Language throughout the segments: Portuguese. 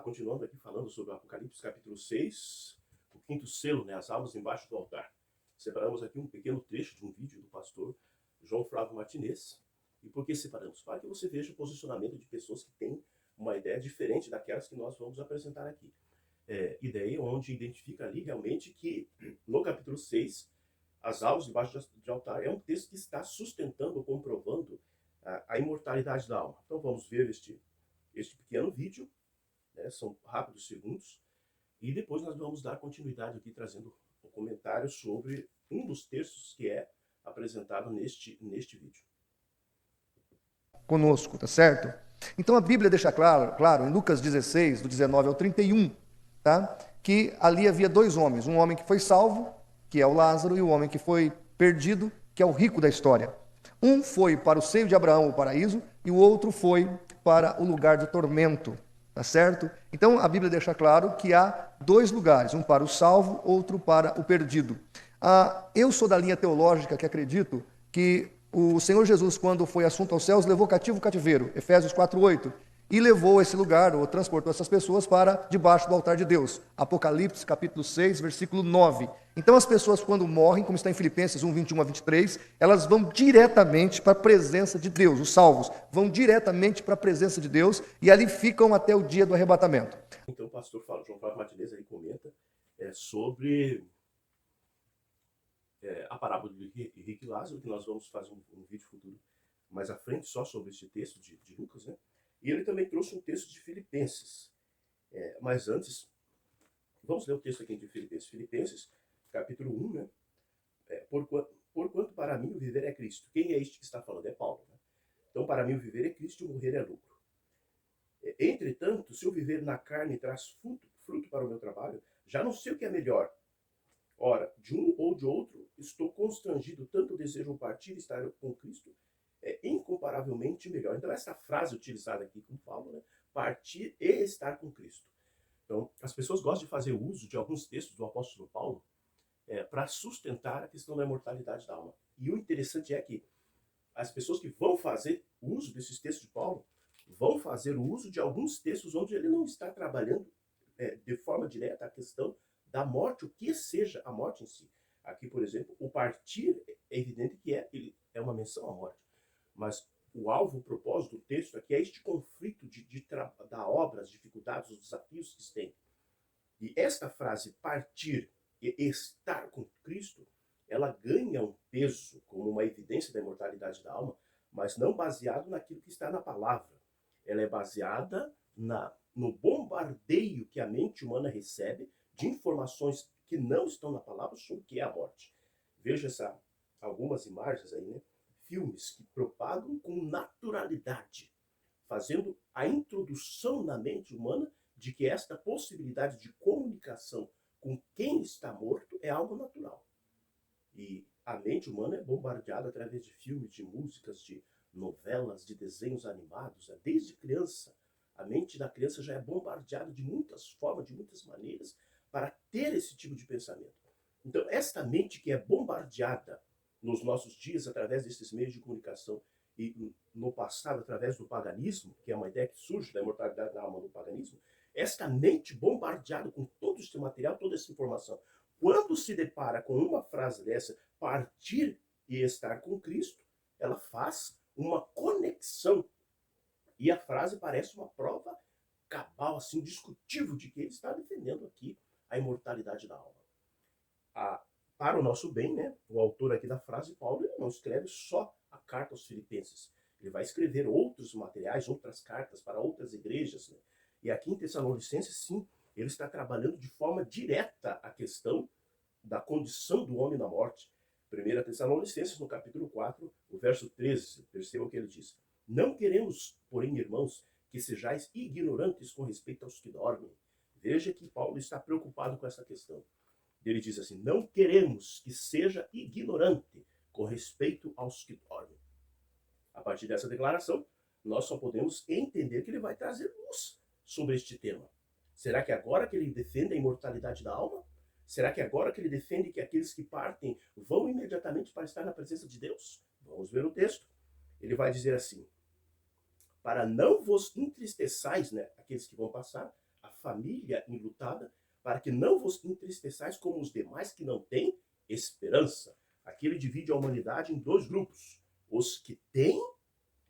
continuando aqui falando sobre o Apocalipse capítulo 6, o quinto selo, né, as almas embaixo do altar. Separamos aqui um pequeno trecho de um vídeo do pastor João Flávio Martinez. E por que separamos? Para que você veja o posicionamento de pessoas que têm uma ideia diferente daquelas que nós vamos apresentar aqui. Ideia onde identifica ali realmente que no capítulo 6, as almas debaixo de altar é um texto que está sustentando, comprovando a imortalidade da alma. Então vamos ver este pequeno vídeo, né, são rápidos segundos, e depois nós vamos dar continuidade aqui trazendo um comentário sobre um dos textos que é apresentado neste vídeo. Conosco, tá certo? Então a Bíblia deixa claro, em Lucas 16, do 19 ao 31, tá? Que ali havia dois homens, um homem que foi salvo, que é o Lázaro, e o homem que foi perdido, que é o rico da história. Um foi para o seio de Abraão, o paraíso, e o outro foi para o lugar de tormento, tá certo? Então a Bíblia deixa claro que há dois lugares, um para o salvo, outro para o perdido. Eu sou da linha teológica que acredito que o Senhor Jesus, quando foi assunto aos céus, levou cativo o cativeiro, Efésios 4:8, e levou esse lugar, ou transportou essas pessoas para debaixo do altar de Deus, Apocalipse capítulo 6, versículo 9. Então as pessoas quando morrem, como está em Filipenses 1, 21 a 23, elas vão diretamente para a presença de Deus, os salvos vão diretamente para a presença de Deus, e ali ficam até o dia do arrebatamento. Então o pastor João Flávio Martinez aí comenta sobre a parábola de Rico e Lázaro, que nós vamos fazer um vídeo futuro mais à frente só sobre esse texto de Lucas, né? E ele também trouxe um texto de Filipenses. Mas antes, vamos ler o texto aqui de Filipenses. Filipenses, capítulo 1, né? Porquanto para mim o viver é Cristo. Quem é este que está falando? É Paulo, né? Então, para mim o viver é Cristo e o morrer é lucro. Entretanto, se eu viver na carne traz fruto para o meu trabalho, já não sei o que é melhor. Ora, de um ou de outro, estou constrangido, tanto desejo partir e estar com Cristo, é incomparavelmente melhor. Então, essa frase utilizada aqui com Paulo, né? Partir e estar com Cristo. Então, as pessoas gostam de fazer uso de alguns textos do apóstolo Paulo para sustentar a questão da imortalidade da alma. E o interessante é que as pessoas que vão fazer uso desses textos de Paulo vão fazer uso de alguns textos onde ele não está trabalhando de forma direta a questão da morte, o que seja a morte em si. Aqui, por exemplo, o partir é evidente que é uma menção à morte. Mas o alvo, o propósito do texto aqui é este conflito da obra, as dificuldades, os desafios que se tem. E esta frase, partir e estar com Cristo, ela ganha um peso como uma evidência da imortalidade da alma, mas não baseado naquilo que está na palavra. Ela é baseada no bombardeio que a mente humana recebe de informações que não estão na palavra sobre o que é a morte. Veja algumas imagens aí, né? Filmes que propagam com naturalidade, fazendo a introdução na mente humana de que esta possibilidade de comunicação com quem está morto é algo natural. E a mente humana é bombardeada através de filmes, de músicas, de novelas, de desenhos animados. Desde criança, a mente da criança já é bombardeada de muitas formas, de muitas maneiras, para ter esse tipo de pensamento. Então, esta mente que é bombardeada nos nossos dias através desses meios de comunicação e no passado através do paganismo, que é uma ideia que surge da imortalidade da alma no paganismo, esta mente bombardeada com todo esse material, toda essa informação, quando se depara com uma frase dessa, partir e estar com Cristo, ela faz uma conexão. E a frase parece uma prova cabal, assim, indiscutível de que ele está defendendo aqui a imortalidade da alma. Para o nosso bem, né, o autor aqui da frase, Paulo, ele não escreve só a carta aos Filipenses. Ele vai escrever outros materiais, outras cartas para outras igrejas, né? E aqui em Tessalonicenses, sim, ele está trabalhando de forma direta a questão da condição do homem na morte. 1 Tessalonicenses, no capítulo 4, o verso 13, perceba o que ele diz. Não queremos, porém, irmãos, que sejais ignorantes com respeito aos que dormem. Veja que Paulo está preocupado com essa questão. Ele diz assim, não queremos que seja ignorante com respeito aos que dormem. A partir dessa declaração, nós só podemos entender que ele vai trazer luz sobre este tema. Será que agora que ele defende a imortalidade da alma? Será que agora que ele defende que aqueles que partem vão imediatamente para estar na presença de Deus? Vamos ver o texto. Ele vai dizer assim, para não vos entristeçais, né, aqueles que vão passar, a família enlutada, para que não vos entristeçais como os demais que não têm esperança. Aqui ele divide a humanidade em dois grupos. Os que têm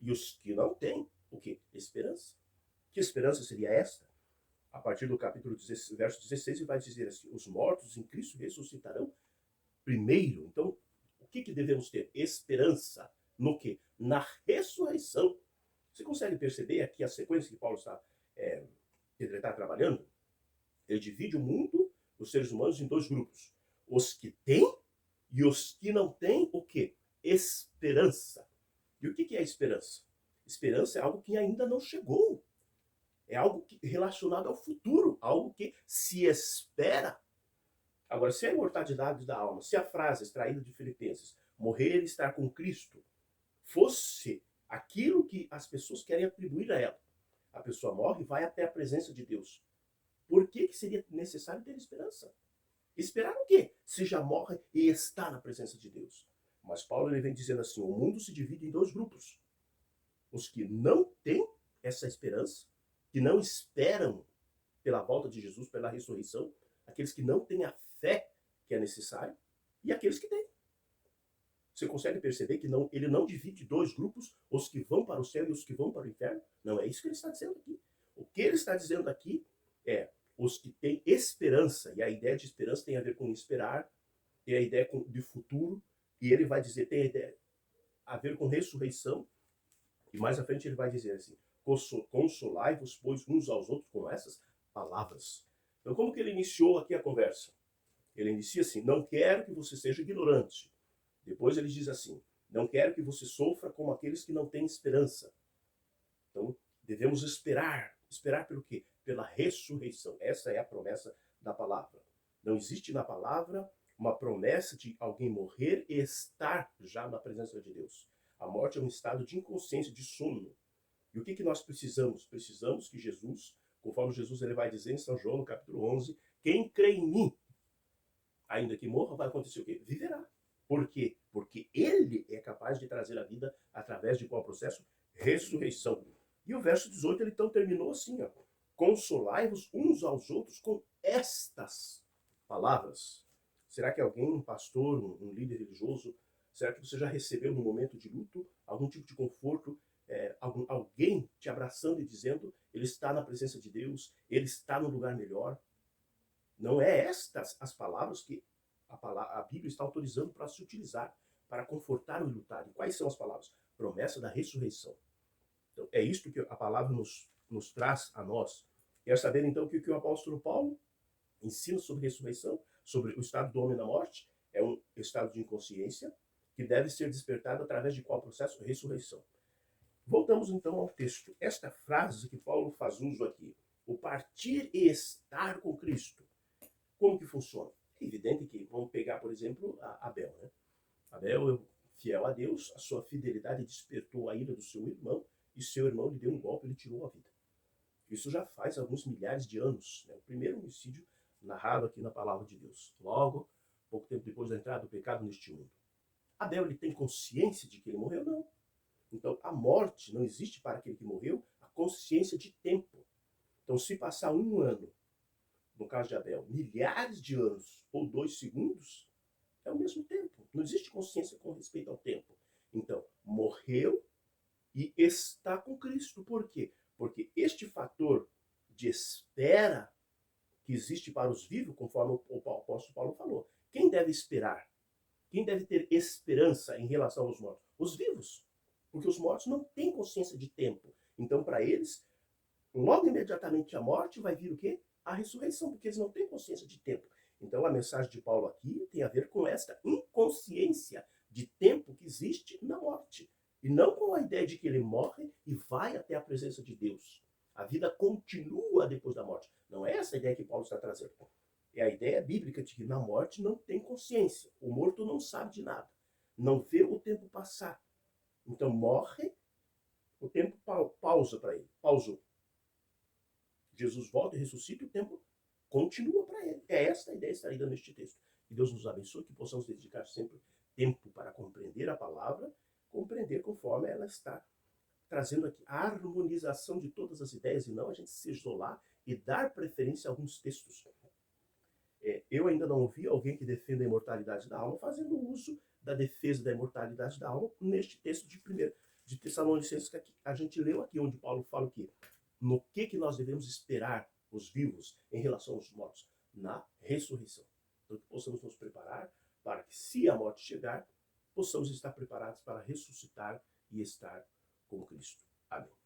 e os que não têm. O quê? Esperança. Que esperança seria esta? A partir do capítulo 16, verso 16, ele vai dizer assim: os mortos em Cristo ressuscitarão primeiro. Então, o que devemos ter? Esperança. No quê? Na ressurreição. Você consegue perceber aqui a sequência que Paulo está, que ele está trabalhando? Ele divide o mundo, os seres humanos, em dois grupos. Os que têm e os que não têm o quê? Esperança. E o que é esperança? Esperança é algo que ainda não chegou. É algo relacionado ao futuro, algo que se espera. Agora, se a imortalidade da alma, se a frase extraída de Filipenses, morrer e estar com Cristo, fosse aquilo que as pessoas querem atribuir a ela, a pessoa morre e vai até a presença de Deus. Por que seria necessário ter esperança? Esperar o quê? Se já morre e está na presença de Deus. Mas Paulo ele vem dizendo assim, o mundo se divide em dois grupos. Os que não têm essa esperança, que não esperam pela volta de Jesus, pela ressurreição, aqueles que não têm a fé que é necessária, e aqueles que têm. Você consegue perceber que ele não divide dois grupos, os que vão para o céu e os que vão para o inferno? Não é isso que ele está dizendo aqui. O que ele está dizendo aqui é os que têm esperança, e a ideia de esperança tem a ver com esperar, tem a ideia de futuro, e ele vai dizer, tem a ideia a ver com ressurreição, e mais à frente ele vai dizer assim, consolai-vos, pois, uns aos outros com essas palavras. Então, como que ele iniciou aqui a conversa? Ele inicia assim, não quero que você seja ignorante. Depois ele diz assim, não quero que você sofra como aqueles que não têm esperança. Então, devemos esperar. Esperar pelo quê? Pela ressurreição. Essa é a promessa da palavra. Não existe na palavra uma promessa de alguém morrer e estar já na presença de Deus. A morte é um estado de inconsciência, de sono. E o que nós precisamos? Precisamos que Jesus, conforme Jesus ele vai dizer em São João, no capítulo 11, quem crê em mim, ainda que morra, vai acontecer o quê? Viverá. Por quê? Porque ele é capaz de trazer a vida através de qual processo? Ressurreição. E o verso 18, ele então terminou assim, ó. Consolai-vos uns aos outros com estas palavras. Será que alguém, um pastor, um líder religioso, será que você já recebeu no momento de luto algum tipo de conforto, alguém te abraçando e dizendo, ele está na presença de Deus, ele está no lugar melhor? Não é estas as palavras que a Bíblia está autorizando para se utilizar, para confortar o enlutado. E quais são as palavras? Promessa da ressurreição. Então, é isto que a palavra nos traz a nós. Quer saber, então, o que o apóstolo Paulo ensina sobre ressurreição, sobre o estado do homem na morte? É um estado de inconsciência que deve ser despertado através de qual processo? Ressurreição. Voltamos, então, ao texto. Esta frase que Paulo faz uso aqui, o partir e estar com Cristo, como que funciona? É evidente que, vamos pegar, por exemplo, Abel. Né? Abel, fiel a Deus, a sua fidelidade despertou a ira do seu irmão, e seu irmão lhe deu um golpe e lhe tirou a vida. Isso já faz alguns milhares de anos. Né? O primeiro homicídio narrado aqui na palavra de Deus. Logo, pouco tempo depois da entrada do pecado neste mundo. Abel, ele tem consciência de que ele morreu? Não. Então, a morte não existe para aquele que morreu, a consciência de tempo. Então, se passar um ano, no caso de Abel, milhares de anos ou 2 segundos, é o mesmo tempo. Não existe consciência com respeito ao tempo. Então, morreu e está com Cristo. Por quê? Porque este fator de espera que existe para os vivos, conforme o apóstolo Paulo falou. Quem deve esperar? Quem deve ter esperança em relação aos mortos? Os vivos. Porque os mortos não têm consciência de tempo. Então, para eles, logo imediatamente a morte vai vir o quê? A ressurreição, porque eles não têm consciência de tempo. Então, a mensagem de Paulo aqui tem a ver com esta inconsciência de tempo que existe na morte. E não com a ideia de que ele morre e vai até a presença de Deus. A vida continua depois da morte. Não é essa a ideia que Paulo está trazendo. É a ideia bíblica de que na morte não tem consciência. O morto não sabe de nada. Não vê o tempo passar. Então morre, o tempo pausa para ele. Pausou. Jesus volta e ressuscita e o tempo continua para ele. É esta a ideia extraída neste texto. Que Deus nos abençoe, que possamos dedicar sempre tempo para compreender a palavra, compreender conforme ela está trazendo aqui a harmonização de todas as ideias e não a gente se isolar e dar preferência a alguns textos. Eu ainda não ouvi alguém que defenda a imortalidade da alma fazendo uso da defesa da imortalidade da alma neste texto de Tessalonicenses que a gente leu aqui, onde Paulo fala que no que nós devemos esperar os vivos em relação aos mortos? Na ressurreição. Então, que possamos nos preparar para que, se a morte chegar, possamos estar preparados para ressuscitar e estar com Cristo. Amém.